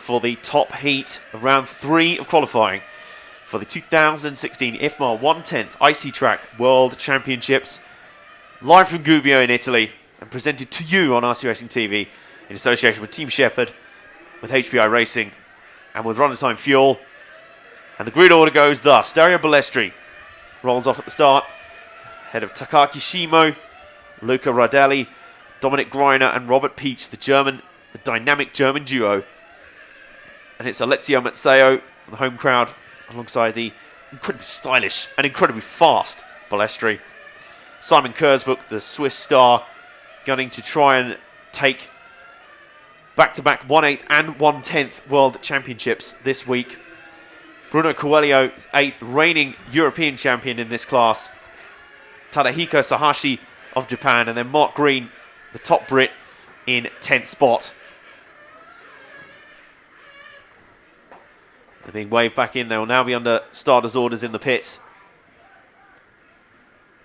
for the top heat of round 3 of qualifying for the 2016 IFMAR 1/10 IC Track World Championships, live from Gubbio in Italy and presented to you on RC Racing TV in association with Team Shepherd, with HPI Racing and with Run Time Fuel. And the grid order goes thus: Dario Balestri rolls off at the start, ahead of Takaki Shimo, Luca Radelli, Dominic Greiner and Robert Peach, the dynamic German duo. And it's Alessio Mazzeo from the home crowd, alongside the incredibly stylish and incredibly fast Balestri. Simon Kurzbuch, the Swiss star, gunning to try and take back-to-back 1/8 and 1/10 World Championships this week. Bruno Coelho, 8th reigning European champion in this class. Tadahiko Sahashi of Japan, and then Mark Green, the top Brit, in 10th spot. They're being waved back in. They will now be under starters' orders in the pits.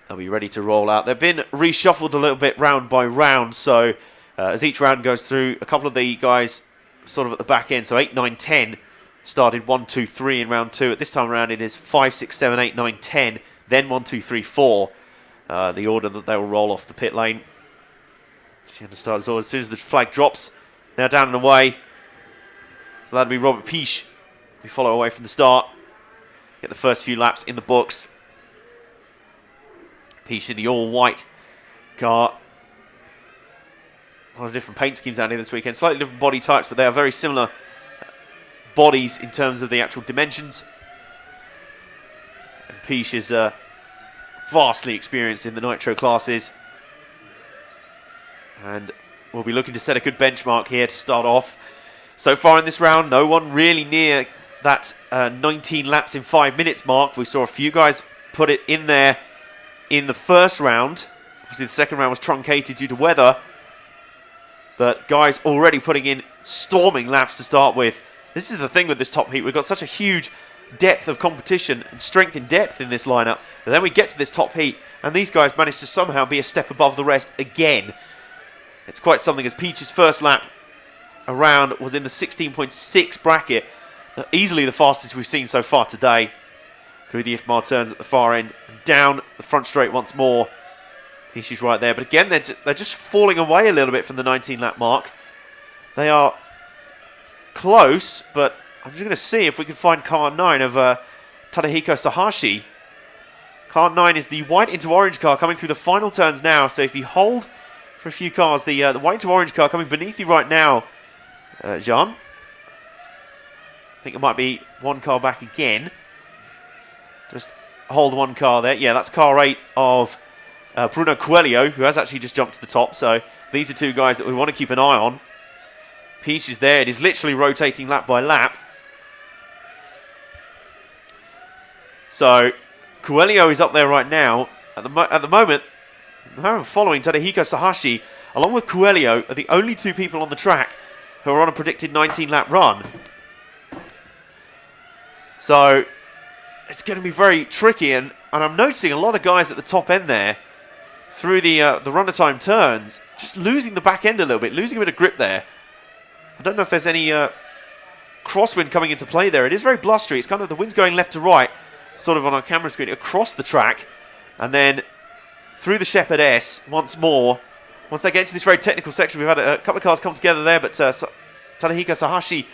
They'll be ready to roll out. They've been reshuffled a little bit round by round, so as each round goes through, a couple of the guys sort of at the back end, so 8, 9, 10 started 1, 2, 3 in round 2. At this time around it is 5, 6, 7, 8, 9, 10, then 1, 2, 3, 4, the order that they will roll off the pit lane. See under starters' orders. As soon as the flag drops, now down and away. So that'll be Robert Peach. We follow away from the start, get the first few laps in the books. Peach in the all-white car. A lot of different paint schemes out here this weekend. Slightly different body types, but they are very similar bodies in terms of the actual dimensions. And Peach is vastly experienced in the Nitro classes. And we'll be looking to set a good benchmark here to start off. So far in this round, no one really near that 19 laps in 5 minutes mark. We saw a few guys put it in there in the first round. Obviously the second round was truncated due to weather, but guys already putting in storming laps to start with. This is the thing with this top heat. We've got such a huge depth of competition and strength in depth in this lineup, and then we get to this top heat and these guys manage to somehow be a step above the rest again. It's quite something, as Peach's first lap around was in the 16.6 bracket. Easily the fastest we've seen so far today. Through the IFMAR turns at the far end, and down the front straight once more. Peach is right there, but again they're just falling away a little bit from the 19 lap mark. They are close, but I'm just going to see if we can find car 9 of Tadahiko Sahashi. Car 9 is the white into orange car coming through the final turns now, so if you hold for a few cars, the white into orange car coming beneath you right now, Jean. I think it might be one car back again. Just hold one car there. Yeah, that's car 8 of Bruno Coelho, who has actually just jumped to the top. So these are two guys that we want to keep an eye on. Peach is there. It is literally rotating lap by lap. So Coelho is up there right now. At the moment, following Tadahiko Sahashi, along with Coelho, are the only two people on the track who are on a predicted 19 lap run. So it's going to be very tricky, and I'm noticing a lot of guys at the top end there through the runner time turns just losing the back end a little bit, losing a bit of grip there. I don't know if there's any crosswind coming into play there. It is very blustery. It's kind of the wind's going left to right, sort of on our camera screen, across the track, and then through the Shepherd S once more. Once they get into this very technical section, we've had a couple of cars come together there, but Tadahiko Sahashi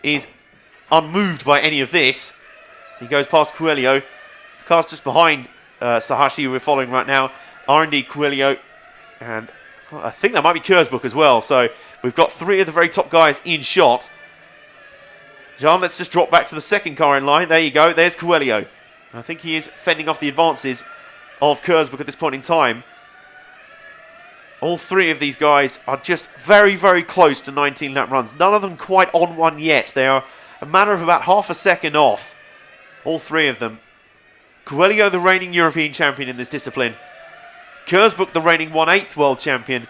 is unmoved by any of this. He goes past Coelho. The car's just behind Sahashi, who we're following right now. R&D Coelho, and I think that might be Kurzbuch as well. So we've got 3 of the very top guys in shot. John, let's just drop back to the second car in line. There you go. There's Coelho. I think he is fending off the advances of Kurzbuch at this point in time. All 3 of these guys are just very, very close to 19 lap runs. None of them quite on one yet. They are a matter of about half a second off. All 3 of them. Coelho, the reigning European champion in this discipline. Kurzbuch, the reigning 1/8 world champion.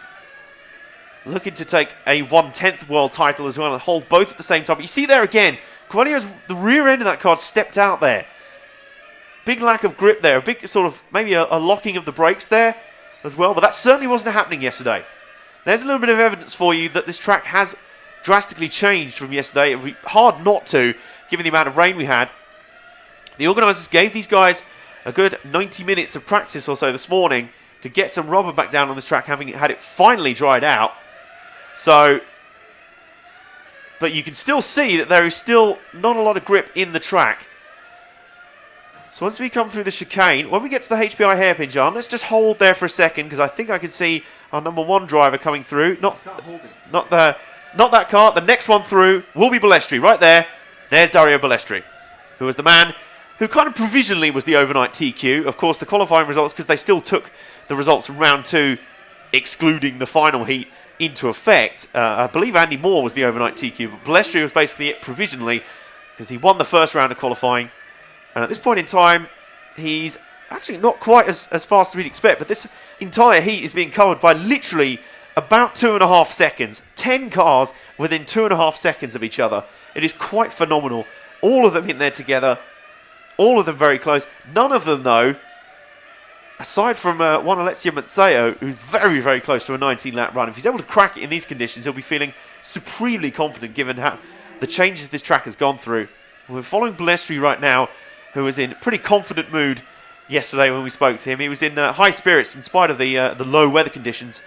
Looking to take a 1/10 world title as well and hold both at the same time. But you see there again, Coelho's the rear end of that car stepped out there. Big lack of grip there. A big sort of, maybe a locking of the brakes there as well. But that certainly wasn't happening yesterday. There's a little bit of evidence for you that this track has drastically changed from yesterday. It would be hard not to, given the amount of rain we had. The organisers gave these guys a good 90 minutes of practice or so this morning to get some rubber back down on this track, having had it finally dried out. So, but you can still see that there is still not a lot of grip in the track. So once we come through the chicane, when we get to the HPI hairpin, John, let's just hold there for a second, because I think I can see our number 1 driver coming through. Not that car. The next one through will be Balestri, right there. There's Dario Balestri, who was the man who kind of provisionally was the overnight TQ. Of course, the qualifying results, because they still took the results from round 2, excluding the final heat, into effect. I believe Andy Moore was the overnight TQ, but Balestri was basically it provisionally, because he won the first round of qualifying. And at this point in time, he's actually not quite as fast as we'd expect, but this entire heat is being covered by literally about 2.5 seconds. 10 cars within 2.5 seconds of each other. It is quite phenomenal. All of them in there together. All of them very close. None of them, though, aside from one Alessio Mazzeo, who's very, very close to a 19-lap run. If he's able to crack it in these conditions, he'll be feeling supremely confident given how the changes this track has gone through. We're following Balestri right now, who was in pretty confident mood yesterday when we spoke to him. He was in high spirits in spite of the low weather conditions.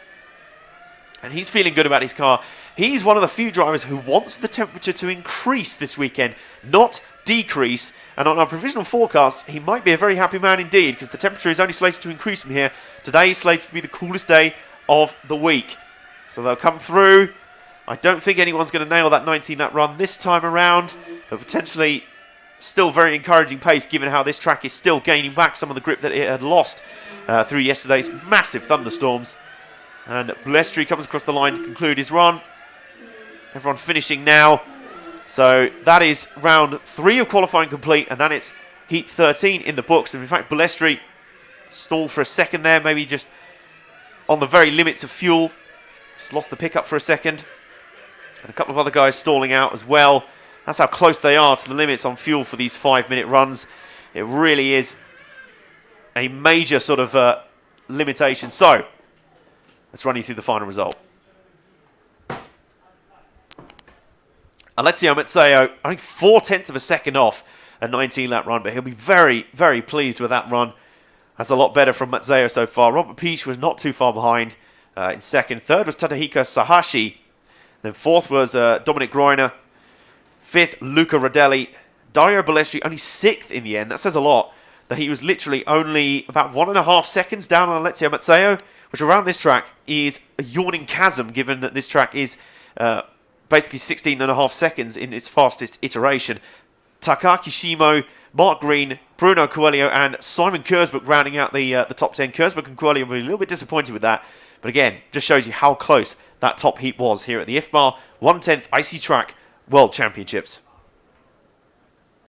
And he's feeling good about his car. He's one of the few drivers who wants the temperature to increase this weekend, not decrease. And on our provisional forecast, he might be a very happy man indeed, because the temperature is only slated to increase from here. Today is slated to be the coolest day of the week. So they'll come through. I don't think anyone's going to nail that 19-lap run this time around, but potentially still very encouraging pace, given how this track is still gaining back some of the grip that it had lost through yesterday's massive thunderstorms. And Balestri comes across the line to conclude his run. Everyone finishing now. So that is round 3 of qualifying complete, and then it's heat 13 in the books. And in fact, Balestri stalled for a second there, maybe just on the very limits of fuel. Just lost the pickup for a second. And a couple of other guys stalling out as well. That's how close they are to the limits on fuel for these 5-minute runs. It really is a major sort of limitation. So let's run you through the final result. Alessio Mazzeo, only 0.4 of a second off a 19-lap run, but he'll be very, very pleased with that run. That's a lot better from Mazzeo so far. Robert Peach was not too far behind in second. Third was Tadahiko Sahashi. Then fourth was Dominic Groiner. Fifth, Luca Rodelli. Dario Balestri only 6th in the end. That says a lot, that he was literally only about 1.5 seconds down on Alessio Mazzeo, which around this track is a yawning chasm, given that this track is basically 16.5 seconds in its fastest iteration. Takaki Shimo, Mark Green, Bruno Coelho, and Simon Kurzbuck rounding out the top 10. Kurzbuck and Coelho were a little bit disappointed with that, but again, just shows you how close that top heat was here at the IFMAR 1/10 IC Track World Championships.